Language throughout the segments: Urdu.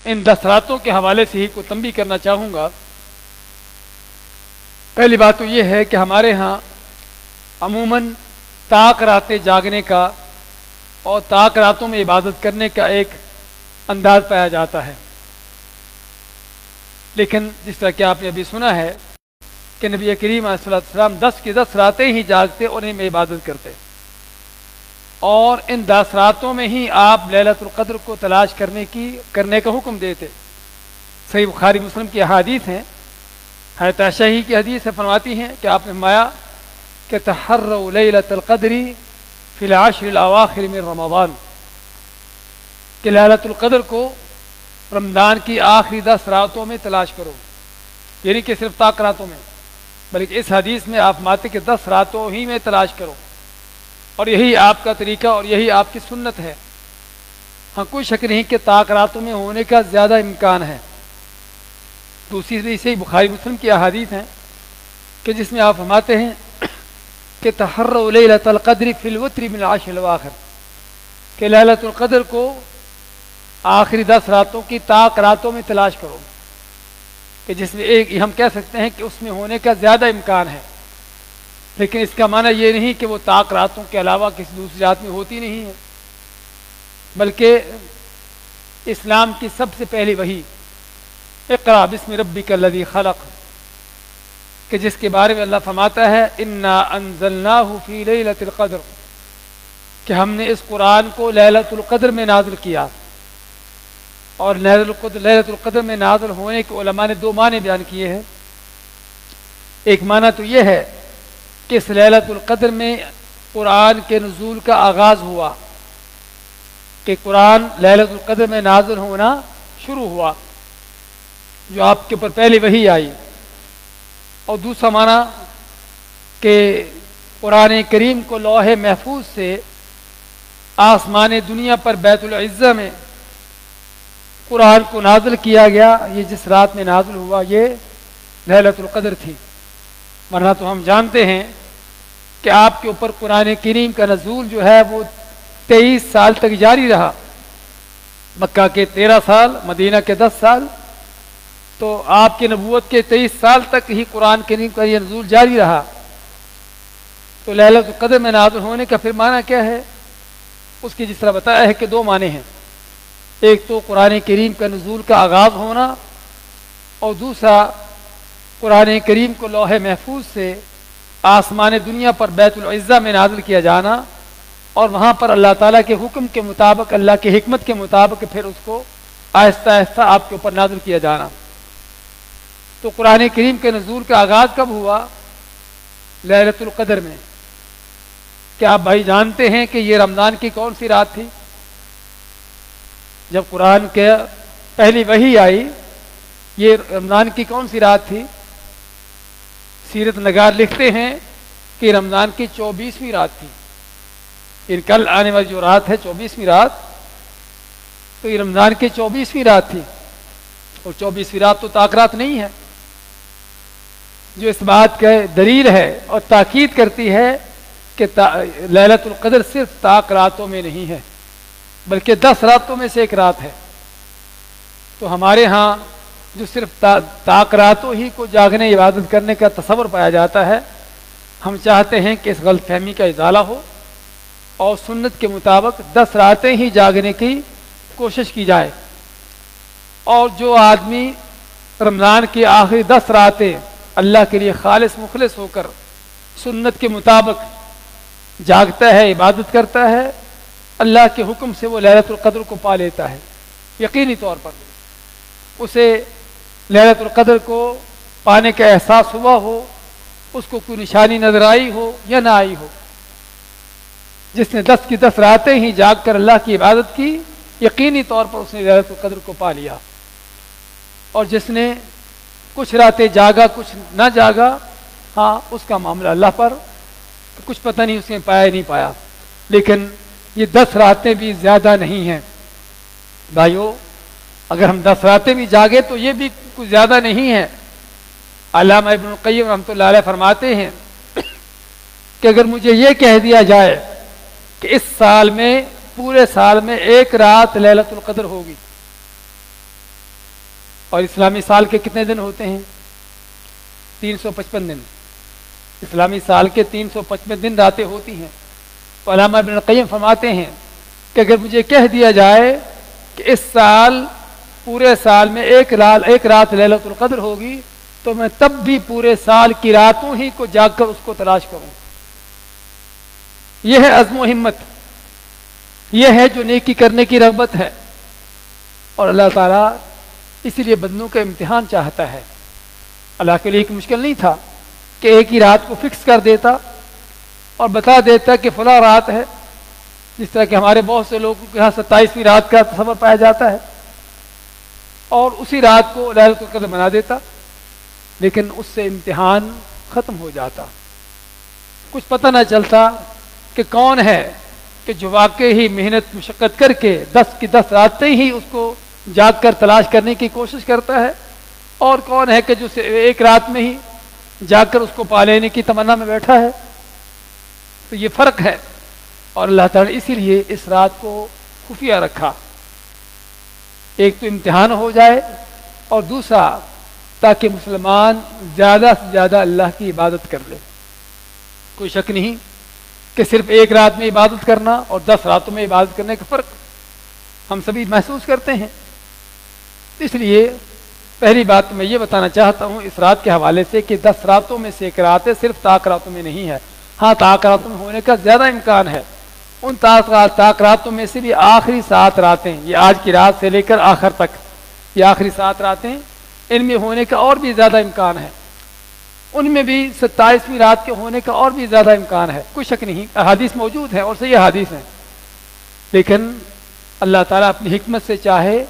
ان 10 راتوں کے حوالے سے ہی کو تنبیہ کرنا چاہوں گا۔ پہلی بات تو یہ ہے کہ ہمارے ہاں عموماً طاق راتیں جاگنے کا اور طاق راتوں میں عبادت کرنے کا ایک انداز پایا جاتا ہے، لیکن جس طرح کہ آپ نے ابھی سنا ہے کہ نبی کریم علیہ السلام 10 کی 10 راتیں ہی جاگتے اور انہیں میں عبادت کرتے، اور ان 10 راتوں میں ہی آپ لیلۃ القدر کو تلاش کرنے کا حکم دیتے۔ صحیح بخاری مسلم کی احادیث ہیں، حضرت عائشہ ہی کی حدیث سے فرماتی ہیں کہ آپ نے فرمایا کہ تحروا لیلۃ القدر فی العشر الاواخر من رمضان، کہ لیلۃ القدر کو رمضان کی آخری 10 راتوں میں تلاش کرو، یعنی کہ صرف طاق راتوں میں، بلکہ اس حدیث میں آپ ماتے کہ 10 راتوں ہی میں تلاش کرو، اور یہی آپ کا طریقہ اور یہی آپ کی سنت ہے۔ ہاں کوئی شک نہیں کہ طاق راتوں میں ہونے کا زیادہ امکان ہے۔ دوسری بھی صحیح بخاری مسلم کی احادیث ہیں کہ جس میں آپ فرماتے ہیں کہ تحروا لیلۃ القدر فی الوتر من العشر الاواخر، کہ لیلۃ القدر کو آخری 10 راتوں کی طاق راتوں میں تلاش کرو، کہ جس میں ایک ہم کہہ سکتے ہیں کہ اس میں ہونے کا زیادہ امکان ہے، لیکن اس کا معنی یہ نہیں کہ وہ طاق راتوں کے علاوہ کسی دوسری رات میں ہوتی نہیں ہے، بلکہ اسلام کی سب سے پہلی وحی اقرأ بسم ربک الذی خلق، کہ جس کے بارے میں اللہ فرماتا ہے انا انزلناہ فی لیلۃ القدر، کہ ہم نے اس قرآن کو لیلۃ القدر میں نازل کیا۔ اور لیلۃ القدر میں نازل ہونے کے علماء نے 2 معنی بیان کیے ہیں۔ ایک معنی تو یہ ہے کہ اس لیلۃ القدر میں قرآن کے نزول کا آغاز ہوا، کہ قرآن لیلۃ القدر میں نازل ہونا شروع ہوا، جو آپ کے اوپر پہلی وحی آئی۔ اور دوسرا معنی کہ قرآن کریم کو لوح محفوظ سے آسمان دنیا پر بیت العزہ میں قرآن کو نازل کیا گیا، یہ جس رات میں نازل ہوا یہ لیلۃ القدر تھی۔ ورنہ تو ہم جانتے ہیں کہ آپ کے اوپر قرآن کریم کا نزول جو ہے وہ 23 سال تک جاری رہا، مکہ کے 13 سال، مدینہ کے 10 سال، تو آپ کی نبوت کے 23 سال تک ہی قرآن کریم کا یہ نزول جاری رہا۔ تو لیلۃ القدر میں نازل ہونے کا پھر معنی کیا ہے؟ اس کی جس طرح بتایا ہے کہ 2 معنی ہیں، ایک تو قرآن کریم کا نزول کا آغاز ہونا، اور دوسرا قرآن کریم کو لوح محفوظ سے آسمان دنیا پر بیت العزہ میں نازل کیا جانا، اور وہاں پر اللہ تعالیٰ کے حکم کے مطابق، اللہ کی حکمت کے مطابق پھر اس کو آہستہ آہستہ آپ کے اوپر نازل کیا جانا۔ تو قرآن کریم کے نزول کا آغاز کب ہوا؟ لیلۃ القدر میں۔ کیا آپ بھائی جانتے ہیں کہ یہ رمضان کی کون سی رات تھی؟ جب قرآن کے پہلی وحی آئی، یہ رمضان کی کون سی رات تھی؟ سیرت نگار لکھتے ہیں کہ رمضان کی 24ویں رات تھی۔ ان کل آنے والی جو رات ہے 24ویں رات، تو یہ رمضان کی 24ویں رات تھی، اور 24ویں رات تو طاق رات نہیں ہے، جو اس بات کا دلیل ہے اور تاکید کرتی ہے کہ لیلۃ القدر صرف طاق راتوں میں نہیں ہے، بلکہ 10 راتوں میں سے ایک رات ہے۔ تو ہمارے ہاں جو صرف طاق راتوں ہی کو جاگنے عبادت کرنے کا تصور پایا جاتا ہے، ہم چاہتے ہیں کہ اس غلط فہمی کا ازالہ ہو اور سنت کے مطابق 10 راتیں ہی جاگنے کی کوشش کی جائے۔ اور جو آدمی رمضان کی آخری 10 راتیں اللہ کے لیے خالص مخلص ہو کر سنت کے مطابق جاگتا ہے، عبادت کرتا ہے، اللہ کے حکم سے وہ لیلۃ القدر کو پا لیتا ہے۔ یقینی طور پر اسے لیلۃ القدر کو پانے کا احساس ہوا ہو، اس کو کوئی نشانی نظر آئی ہو یا نہ آئی ہو، جس نے 10 کی 10 راتیں ہی جاگ کر اللہ کی عبادت کی، یقینی طور پر اس نے لیلۃ القدر کو پا لیا۔ اور جس نے کچھ راتیں جاگا کچھ نہ جاگا، ہاں اس کا معاملہ اللہ پر، کچھ پتہ نہیں اس نے پایا نہیں پایا، لیکن یہ 10 راتیں بھی زیادہ نہیں ہیں بھائیو۔ اگر ہم 10 راتیں بھی جاگے تو یہ بھی کچھ زیادہ نہیں ہے۔ علامہ ابن القیم رحمۃ اللہ علیہ فرماتے ہیں کہ اگر مجھے یہ کہہ دیا جائے کہ اس سال میں، پورے سال میں ایک رات لیلۃ القدر ہوگی، اور اسلامی سال کے کتنے دن ہوتے ہیں؟ 355 دن. اسلامی سال کے 355 دن راتیں ہوتی ہیں. تو علامہ ابن القیم فرماتے ہیں کہ اگر مجھے کہہ دیا جائے کہ اس سال پورے سال میں ایک رات لیلۃ القدر ہوگی تو میں تب بھی پورے سال کی راتوں ہی کو جاگ کر اس کو تلاش کروں. یہ ہے عزم و ہمت، یہ ہے جو نیکی کرنے کی رغبت ہے. اور اللہ تعالیٰ اسی لیے بندوں کا امتحان چاہتا ہے. اللہ کے لیے ایک مشکل نہیں تھا کہ ایک ہی رات کو فکس کر دیتا اور بتا دیتا کہ فلاں رات ہے، جس طرح کہ ہمارے بہت سے لوگوں کے یہاں 27ویں رات کا تصور پایا جاتا ہے، اور اسی رات کو لیلۃ القدر بنا دیتا. لیکن اس سے امتحان ختم ہو جاتا. کچھ پتہ نہ چلتا کہ کون ہے کہ جو واقعی ہی محنت مشقت کر کے 10 کی 10 راتیں ہی اس کو جاگ کر تلاش کرنے کی کوشش کرتا ہے، اور کون ہے کہ جو ایک رات میں ہی جاگ کر اس کو پا لینے کی تمنا میں بیٹھا ہے. تو یہ فرق ہے. اور اللہ تعالیٰ نے اسی لیے اس رات کو خفیہ رکھا، ایک تو امتحان ہو جائے، اور دوسرا تاکہ مسلمان زیادہ سے زیادہ اللہ کی عبادت کر لے. کوئی شک نہیں کہ صرف ایک رات میں عبادت کرنا اور 10 راتوں میں عبادت کرنے کا فرق ہم سبھی محسوس کرتے ہیں. اس لیے پہلی بات میں یہ بتانا چاہتا ہوں اس رات کے حوالے سے کہ 10 راتوں میں سے ایک رات ہے، صرف طاق راتوں میں نہیں ہے. ہاں طاق راتوں میں ہونے کا زیادہ امکان ہے. ان طاق راتوں میں سے بھی آخری 7 راتیں، یہ آج کی رات سے لے کر آخر تک یہ آخری 7 راتیں، ان میں ہونے کا اور بھی زیادہ امکان ہے. ان میں بھی 27ویں رات کے ہونے کا اور بھی زیادہ امکان ہے. کوئی شک نہیں، احادیث موجود ہیں اور صحیح احادیث ہیں. لیکن اللہ تعالیٰ اپنی حکمت سے چاہے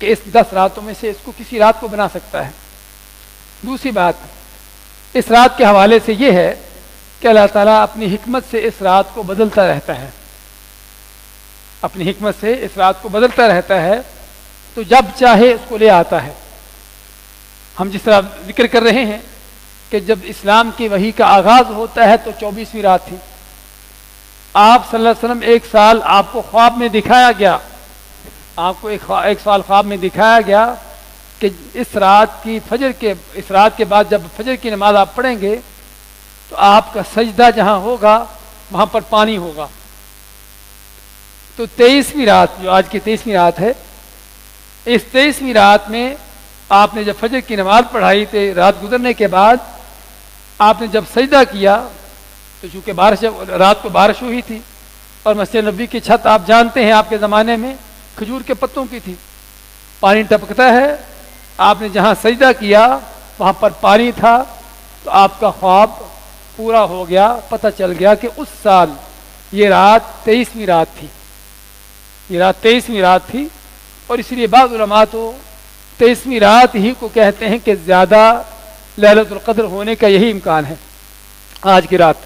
کہ اس 10 راتوں میں سے اس کو کسی رات کو بنا سکتا ہے. دوسری بات اس رات کے حوالے سے یہ ہے کہ اللہ تعالیٰ اپنی حکمت سے اس رات کو بدلتا رہتا ہے. اپنی حکمت سے اس رات کو بدلتا رہتا ہے، تو جب چاہے اس کو لے آتا ہے. ہم جس طرح ذکر کر رہے ہیں کہ جب اسلام کی وحی کا آغاز ہوتا ہے تو 24ویں رات تھی. آپ صلی اللہ علیہ وسلم ایک سال آپ کو خواب میں دکھایا گیا، آپ کو ایک سال خواب میں دکھایا گیا کہ اس رات کے بعد جب فجر کی نماز آپ پڑھیں گے تو آپ کا سجدہ جہاں ہوگا وہاں پر پانی ہوگا. تو 23ویں رات جو آج کی 23ویں رات ہے، اس 23ویں رات میں آپ نے جب فجر کی نماز پڑھائی تو رات گزرنے کے بعد آپ نے جب سجدہ کیا تو چونکہ رات کو بارش ہوئی تھی اور مسجد نبوی کی چھت آپ جانتے ہیں آپ کے زمانے میں کھجور کے پتوں کی تھی، پانی ٹپکتا ہے. آپ نے جہاں سجدہ کیا وہاں پر پانی تھا، تو آپ کا خواب پورا ہو گیا. پتہ چل گیا کہ اس سال یہ رات 23ویں رات تھی، یہ رات 23ویں رات تھی. اور اس لیے بعض علماء تو 23ویں رات ہی کو کہتے ہیں کہ زیادہ لیلۃ القدر ہونے کا یہی امکان ہے آج کی رات.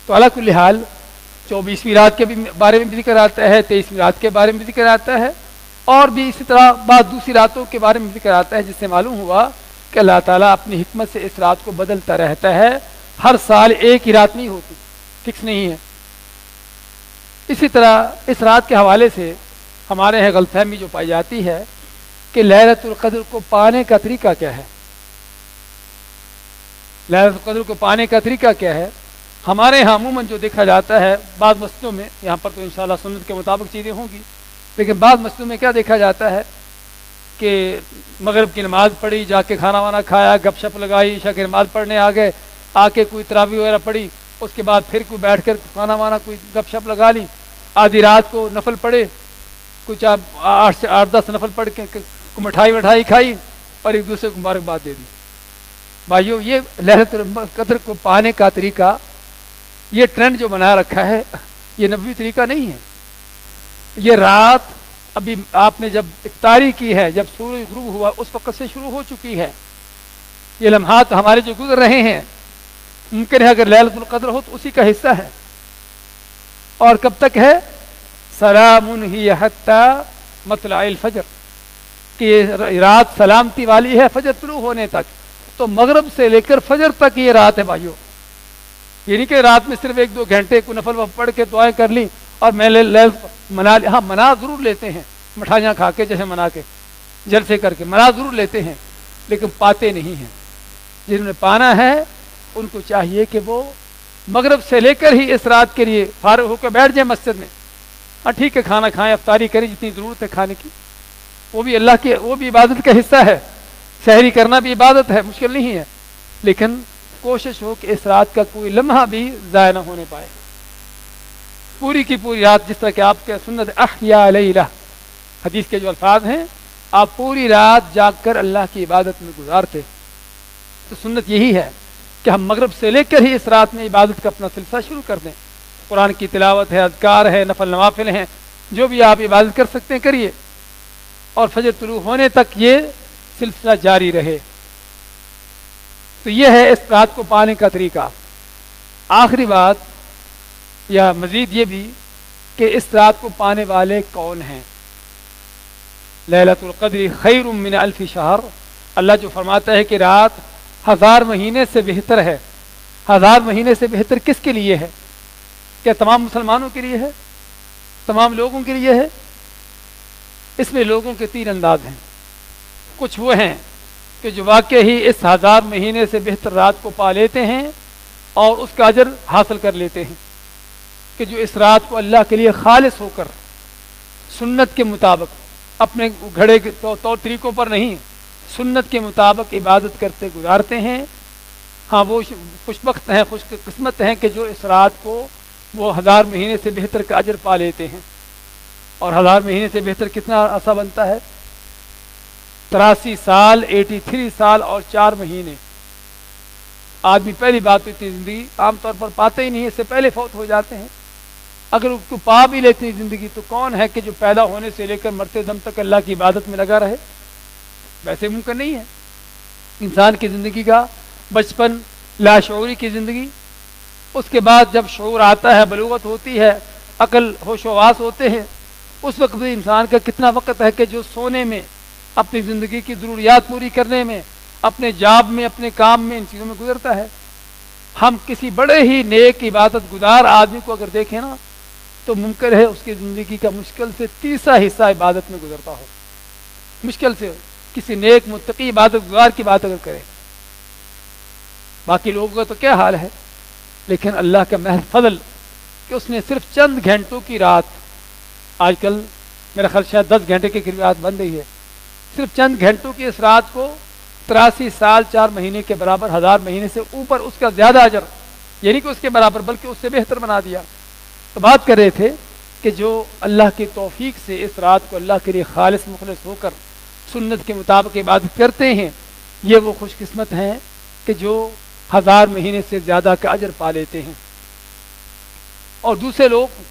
تو علی کل حال 24ویں رات کے بارے میں بھی ذکر آتا ہے، 23ویں رات کے بارے میں بھی ذکر آتا ہے، اور بھی اسی طرح بعض دوسری راتوں کے بارے میں ذکر آتا ہے، جس سے معلوم ہوا کہ اللہ تعالیٰ اپنی حکمت سے اس رات کو بدلتا رہتا ہے. ہر سال ایک ہی رات نہیں ہوتی، فکس نہیں ہے. اسی طرح اس رات کے حوالے سے ہمارے یہاں غلط فہمی جو پائی جاتی ہے کہ لیلۃ القدر کو پانے کا طریقہ کیا ہے. لیلۃ القدر کو پانے کا طریقہ کیا ہے؟ ہمارے یہاں عموماً جو دیکھا جاتا ہے بعض مسجدوں میں، یہاں پر تو انشاءاللہ سنت کے مطابق چیزیں ہوں گی، لیکن بعض مسجدوں میں کیا دیکھا جاتا ہے کہ مغرب کی نماز پڑھی، جا کے کھانا وانا کھایا، گپ شپ لگائی، عشاء کی نماز پڑھنے آ گئے، آ کے کوئی تراویح وغیرہ پڑھی، اس کے بعد پھر کوئی بیٹھ کر کھانا وانا کوئی گپ شپ لگا لی، آدھی رات کو نفل پڑھے، کچھ 8-10 نفل پڑھ کے مٹھائی کھائی اور ایک دوسرے کو مبارکباد دے دی. بھائیو، یہ لیلۃ القدر کو پانے کا طریقہ، یہ ٹرینڈ جو بنا رکھا ہے، یہ نبوی طریقہ نہیں ہے. یہ رات ابھی آپ نے جب افطاری کی ہے، جب سورج غروب ہوا اس وقت سے شروع ہو چکی ہے. یہ لمحات ہمارے جو گزر رہے ہیں، ممکن ہے اگر لیلۃ القدر ہو تو اسی کا حصہ ہے. اور کب تک ہے؟ سلام ہی حتی مطلع الفجر، کہ رات سلامتی والی ہے فجر طلوع ہونے تک. تو مغرب سے لے کر فجر تک یہ رات ہے بھائیو. یہ نہیں کہ رات میں صرف 1-2 گھنٹے کو نفل پڑھ کے دعائیں کر لی اور میں منا لی. ہاں، منا ضرور لیتے ہیں، مٹھائیاں کھا کے جیسے منا کے، جلسے کر کے منا ضرور لیتے ہیں لیکن پاتے نہیں ہیں. جنہوں نے پانا ہے ان کو چاہیے کہ وہ مغرب سے لے کر ہی اس رات کے لیے فارغ ہو کر بیٹھ جائیں مسجد میں. ہاں ٹھیک ہے کھانا کھائیں افطاری کریں جتنی ضرورت ہے کھانے کی, وہ بھی اللہ کے وہ بھی عبادت کا حصہ ہے. سحری کرنا بھی عبادت ہے, مشکل نہیں ہے, لیکن کوشش ہو کہ اس رات کا کوئی لمحہ بھی ضائع نہ ہونے پائے. پوری کی پوری رات, جس طرح کہ آپ کے سنت احیا لیلہ حدیث کے جو الفاظ ہیں, آپ پوری رات جاگ کر اللہ کی عبادت میں گزارتے. تو سنت یہی ہے کہ ہم مغرب سے لے کر ہی اس رات میں عبادت کا اپنا سلسلہ شروع کر دیں. قرآن کی تلاوت ہے, اذکار ہے, نفل نوافل ہیں, جو بھی آپ عبادت کر سکتے ہیں کریے, اور فجر طلوع ہونے تک یہ سلسلہ جاری رہے. تو یہ ہے اس رات کو پانے کا طریقہ. آخری بات یا مزید یہ بھی کہ اس رات کو پانے والے کون ہیں. لیلۃ القدر خیر من الف شہر, اللہ جو فرماتا ہے کہ رات 1000 مہینے سے بہتر ہے. 1000 مہینے سے بہتر کس کے لیے ہے؟ کیا تمام مسلمانوں کے لیے ہے؟ تمام لوگوں کے لیے ہے؟ اس میں لوگوں کے 3 انداز ہیں. کچھ وہ ہیں کہ جو واقع ہی اس 1000 مہینے سے بہتر رات کو پا لیتے ہیں اور اس کا اجر حاصل کر لیتے ہیں, کہ جو اس رات کو اللہ کے لیے خالص ہو کر سنت کے مطابق اپنے گھڑے کے طور طریقوں پر نہیں, سنت کے مطابق عبادت کرتے گزارتے ہیں. ہاں وہ خوش بخت ہیں, خوش قسمت ہیں کہ جو اس رات کو وہ 1000 مہینے سے بہتر کا اجر پا لیتے ہیں. اور 1000 مہینے سے بہتر کتنا عرصہ بنتا ہے؟ 83 سال, 83 سال اور 4 مہینے. آدمی پہلی بات تو اتنی زندگی عام طور پر پاتے ہی نہیں, اس سے پہلے فوت ہو جاتے ہیں. اگر اس کو پا بھی لیتی زندگی تو کون ہے کہ جو پیدا ہونے سے لے کر مرتے دم تک اللہ کی عبادت میں لگا رہے؟ ویسے ممکن نہیں ہے. انسان کی زندگی کا بچپن, لاشعوری کی زندگی, اس کے بعد جب شعور آتا ہے, بلوغت ہوتی ہے, عقل ہوش و حواس ہوتے ہیں, اس وقت بھی انسان کا کتنا وقت ہے کہ جو سونے میں, اپنی زندگی کی ضروریات پوری کرنے میں, اپنے جاب میں, اپنے کام میں, ان چیزوں میں گزرتا ہے. ہم کسی بڑے ہی نیک عبادت گزار آدمی کو اگر دیکھیں نا تو ممکن ہے اس کی زندگی کا مشکل سے 30واں حصہ عبادت میں گزرتا ہو. مشکل سے کسی نیک متقی عبادت گزار کی بات اگر کریں. باقی لوگوں کا تو کیا حال ہے, لیکن اللہ کا محض فضل کہ اس نے صرف چند گھنٹوں کی رات, آج کل میرا خیال شاید 10 گھنٹے کی رات بن رہی ہے, صرف چند گھنٹوں کی اس رات کو 83 سال 4 مہینے کے برابر, 1000 مہینے سے اوپر اس کا زیادہ اجر, یعنی کہ اس کے برابر بلکہ اس سے بہتر بنا دیا. تو بات کر رہے تھے کہ جو اللہ کی توفیق سے اس رات کو اللہ کے لیے خالص مخلص ہو کر سنت کے مطابق عبادت کرتے ہیں, یہ وہ خوش قسمت ہیں کہ جو 1000 مہینے سے زیادہ کا اجر پا لیتے ہیں. اور دوسرے لوگ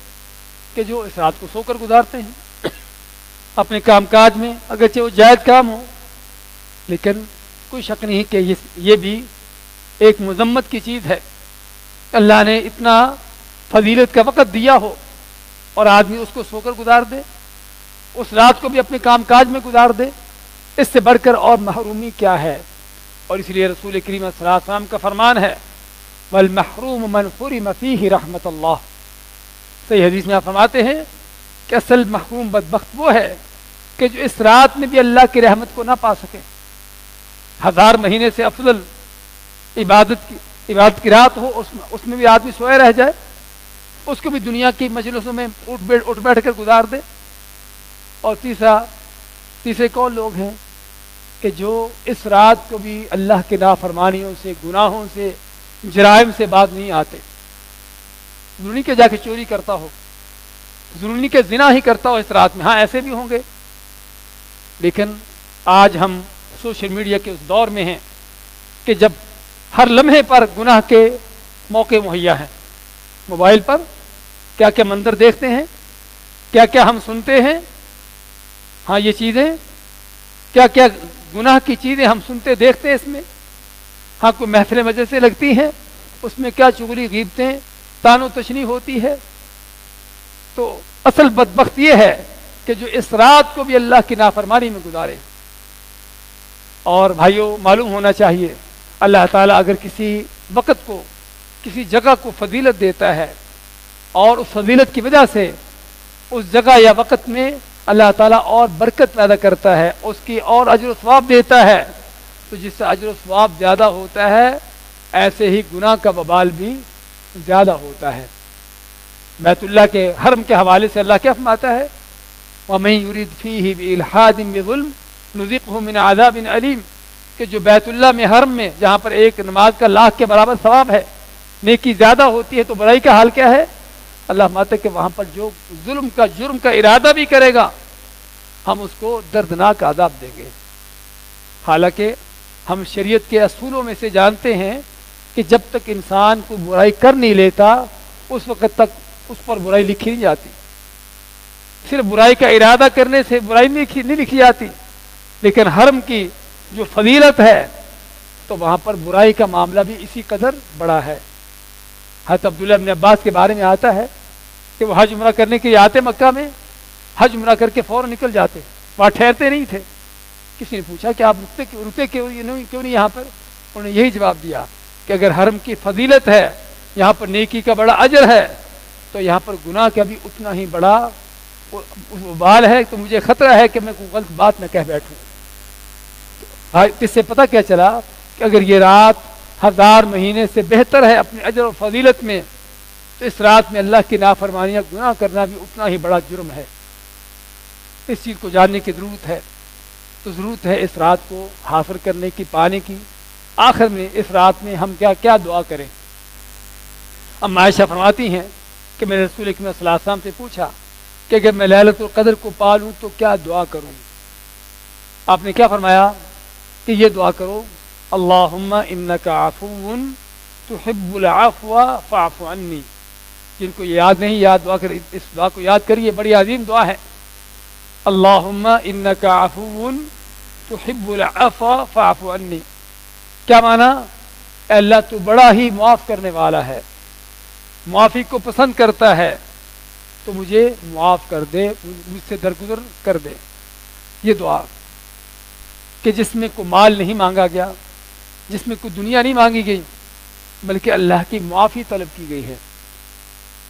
کہ جو اس رات کو سو کر گزارتے ہیں اپنے کام کاج میں, اگرچہ وہ جائز کام ہو, لیکن کوئی شک نہیں کہ یہ بھی ایک مذمت کی چیز ہے. اللہ نے اتنا فضیلت کا وقت دیا ہو اور آدمی اس کو سو کر گزار دے, اس رات کو بھی اپنے کام کاج میں گزار دے, اس سے بڑھ کر اور محرومی کیا ہے. اور اس لیے رسول کریم صلی اللہ علیہ وسلم کا فرمان ہے والمحروم من حرم فیہ رحمت اللہ. صحیح حدیث میں آپ فرماتے ہیں کہ اصل محروم بدبخت وہ ہے کہ جو اس رات میں بھی اللہ کی رحمت کو نہ پا سکے. 1000 مہینے سے افضل عبادت کی رات ہو, اس میں بھی آدمی سوئے رہ جائے, اس کو بھی دنیا کی مجلسوں میں اٹھ بیٹھ کر گزار دے. اور تیسرے کون لوگ ہیں کہ جو اس رات کو بھی اللہ کے نافرمانیوں سے, گناہوں سے, جرائم سے باز نہیں آتے. ضروری کہ جا کے چوری کرتا ہو, ضروری کہ زنا ہی کرتا ہو اس رات میں, ہاں ایسے بھی ہوں گے, لیکن آج ہم سوشل میڈیا کے اس دور میں ہیں کہ جب ہر لمحے پر گناہ کے موقع مہیا ہیں. موبائل پر کیا کیا منظر دیکھتے ہیں, کیا کیا ہم سنتے ہیں. ہاں یہ چیزیں, کیا کیا گناہ کی چیزیں ہم سنتے دیکھتے ہیں اس میں. ہاں کوئی محفلیں وجہ سے لگتی ہیں, اس میں کیا چغلی غیبتیں, تان و تشنی ہوتی ہے. تو اصل بدبخت یہ ہے کہ جو اس رات کو بھی اللہ کی نافرمانی میں گزارے. اور بھائیوں معلوم ہونا چاہیے اللہ تعالیٰ اگر کسی وقت کو, کسی جگہ کو فضیلت دیتا ہے اور اس فضیلت کی وجہ سے اس جگہ یا وقت میں اللہ تعالیٰ اور برکت پیدا کرتا ہے، اس کی اور اجر و ثواب دیتا ہے۔ تو جس سے اجر و ثواب زیادہ ہوتا ہے ایسے ہی گناہ کا وبال بھی زیادہ ہوتا ہے۔ بیت اللہ کے حرم کے حوالے سے اللہ کیا فرماتا ہے؟ وَمَن يُرِدْ فِيهِ بِإِلْحَادٍ بِظُلْمٍ نُذِقْهُ مِنْ عَذَابٍ أَلِيمٍ، کہ جو بیت اللہ میں حرم میں جہاں پر ایک نماز کا لاکھ کے برابر ثواب ہے، نیکی زیادہ ہوتی ہے، تو برائی کا حال کیا ہے؟ اللہ فرماتا ہے کہ وہاں پر جو ظلم کا جرم کا ارادہ بھی کرے گا ہم اس کو دردناک عذاب دیں گے۔ حالانکہ ہم شریعت کے اصولوں میں سے جانتے ہیں کہ جب تک انسان کو برائی کر نہیں لیتا اس وقت تک اس پر برائی لکھی نہیں جاتی۔ صرف برائی کا ارادہ کرنے سے برائی نہیں لکھی جاتی، لیکن حرم کی جو فضیلت ہے تو وہاں پر برائی کا معاملہ بھی اسی قدر بڑا ہے۔ حضرت عبداللہ بن عباس کے بارے میں آتا ہے کہ وہ حج عمرہ کرنے کے لیے آتے مکہ میں، حج عمرہ کر کے فوراً نکل جاتے، وہاں ٹھہرتے نہیں تھے۔ کسی نے پوچھا کہ آپ رکتے کیوں نہیں یہاں پر؟ انہوں نے یہی جواب دیا کہ اگر حرم کی فضیلت ہے، یہاں پر نیکی کا بڑا اجر ہے، تو یہاں پر گناہ کا بھی اتنا ہی بڑا وبال ہے، تو مجھے خطرہ ہے کہ میں کوئی غلط بات نہ کہہ بیٹھوں۔ اس سے پتہ کیا چلا کہ اگر یہ رات 1000 مہینے سے بہتر ہے اپنے اجر و فضیلت میں، تو اس رات میں اللہ کی نافرمانیاں گناہ کرنا بھی اتنا ہی بڑا جرم ہے۔ اس چیز کو جاننے کی ضرورت ہے، تو ضرورت ہے اس رات کو حاصل کرنے کی، پانے کی۔ آخر میں اس رات میں ہم کیا دعا کریں؟ ام عائشہ فرماتی ہیں کہ میں نے رسول اکرم صلی اللہ علیہ وسلم سے پوچھا کہ اگر میں لیلۃ القدر کو پالوں تو کیا دعا کروں؟ آپ نے کیا فرمایا کہ یہ دعا کرو، اللہم انک عفو تحب العفو فاعف عنی۔ جن کو یہ یاد نہیں، دعا کر، اس دعا کو یاد کریے، بڑی عظیم دعا ہے۔ اللہم انک عفو تحب العفو فاعف عنی۔ کیا معنی؟ اے اللہ تو بڑا ہی معاف کرنے والا ہے، معافی کو پسند کرتا ہے، تو مجھے معاف کر دے، مجھ سے درگزر کر دے۔ یہ دعا کہ جس میں کوئی مال نہیں مانگا گیا، جس میں کوئی دنیا نہیں مانگی گئی، بلکہ اللہ کی معافی طلب کی گئی ہے۔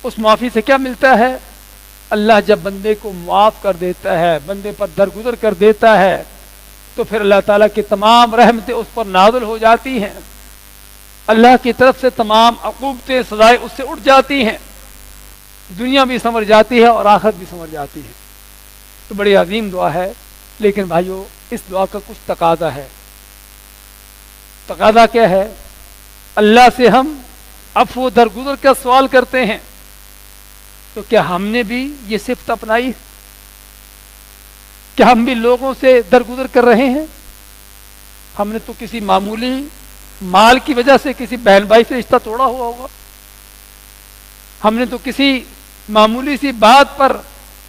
اس معافی سے کیا ملتا ہے؟ اللہ جب بندے کو معاف کر دیتا ہے، بندے پر درگزر کر دیتا ہے، تو پھر اللہ تعالیٰ کی تمام رحمتیں اس پر نازل ہو جاتی ہیں، اللہ کی طرف سے تمام عقوبتیں، سزائیں اس سے اٹھ جاتی ہیں، دنیا بھی سنور جاتی ہے اور آخرت بھی سنور جاتی ہے۔ تو بڑی عظیم دعا ہے، لیکن بھائیو اس دعا کا کچھ تقاضا ہے۔ تقاضا کیا ہے؟ اللہ سے ہم عفو درگزر کا سوال کرتے ہیں، تو کیا ہم نے بھی یہ صفت اپنائی؟ کیا ہم بھی لوگوں سے درگزر کر رہے ہیں؟ ہم نے تو کسی معمولی مال کی وجہ سے کسی بہن بھائی سے رشتہ توڑا ہوا ہوگا، ہم نے تو کسی معمولی سی بات پر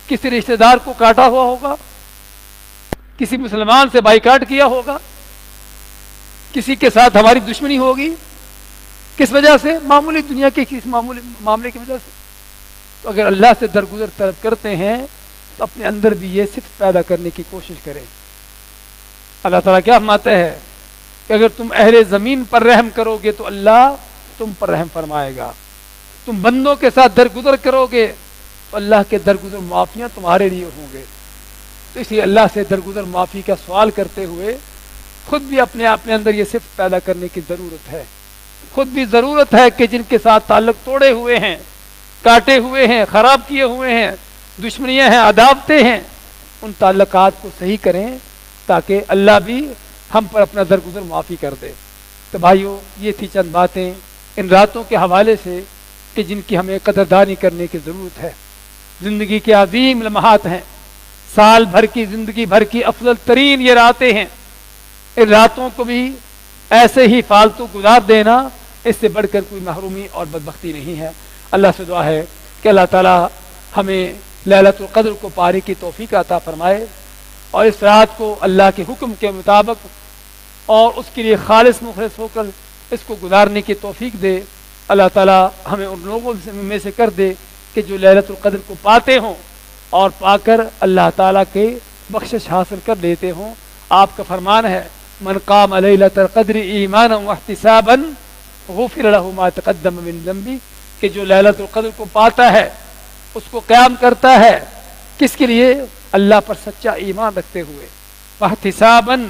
کسی رشتہ دار کو کاٹا ہوا ہوگا، کسی مسلمان سے بائیکاٹ کیا ہوگا، کسی کے ساتھ ہماری دشمنی ہوگی، کس وجہ سے؟ معمولی دنیا کے کسی معمولی معاملے کی وجہ سے۔ تو اگر اللہ سے درگزر طلب کرتے ہیں تو اپنے اندر بھی یہ صفت پیدا کرنے کی کوشش کریں۔ اللہ تعالیٰ کیا فرماتا ہے کہ اگر تم اہل زمین پر رحم کرو گے تو اللہ تم پر رحم فرمائے گا، تم بندوں کے ساتھ درگزر کرو گے تو اللہ کے درگزر معافیاں تمہارے لیے ہوں گے۔ تو اسی اللہ سے درگزر معافی کا سوال کرتے ہوئے خود بھی اپنے اندر یہ صفت پیدا کرنے کی ضرورت ہے۔ خود بھی ضرورت ہے کہ جن کے ساتھ تعلق توڑے ہوئے ہیں، کاٹے ہوئے ہیں، خراب کیے ہوئے ہیں، دشمنیاں ہیں، عداوتیں ہیں، ان تعلقات کو صحیح کریں تاکہ اللہ بھی ہم پر اپنا درگزر معافی کر دے۔ تو بھائیو یہ تھی چند باتیں ان راتوں کے حوالے سے کہ جن کی ہمیں قدردانی کرنے کی ضرورت ہے۔ زندگی کے عظیم لمحات ہیں، سال بھر کی، زندگی بھر کی افضل ترین یہ راتیں ہیں۔ ان راتوں کو بھی ایسے ہی فالتو گزار دینا، اس سے بڑھ کر کوئی محرومی اور بدبختی نہیں ہے۔ اللہ سے دعا ہے کہ اللہ تعالی ہمیں لیلۃ القدر کو پانے کی توفیق عطا فرمائے، اور اس رات کو اللہ کے حکم کے مطابق اور اس کے لیے خالص مخلص ہو کر اس کو گزارنے کی توفیق دے۔ اللہ تعالی ہمیں ان لوگوں میں سے کر دے کہ جو لیلۃ القدر کو پاتے ہوں اور پا کر اللہ تعالیٰ کے بخشش حاصل کر لیتے ہوں۔ آپ کا فرمان ہے من قام لیلۃ القدر ایمانا واحتسابا غفر له ما تقدم من ذنبه، کہ جو لیلۃ القدر کو پاتا ہے اس کو قیام کرتا ہے، کس کے لیے؟ اللہ پر سچا ایمان رکھتے ہوئے، واحتساباً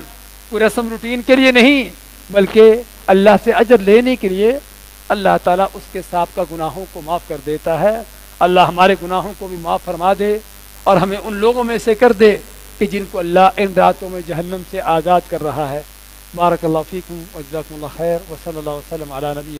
کوئی رسم روٹین کے لیے نہیں بلکہ اللہ سے اجر لینے کے لیے، اللہ تعالیٰ اس کے سابقہ گناہوں کو معاف کر دیتا ہے۔ اللہ ہمارے گناہوں کو بھی معاف فرما دے اور ہمیں ان لوگوں میں سے کر دے کہ جن کو اللہ ان راتوں میں جہنم سے آزاد کر رہا ہے۔ بارک اللہ فیکم و جزاکم اللہ خیر و صلی اللہ وسلم علی نبی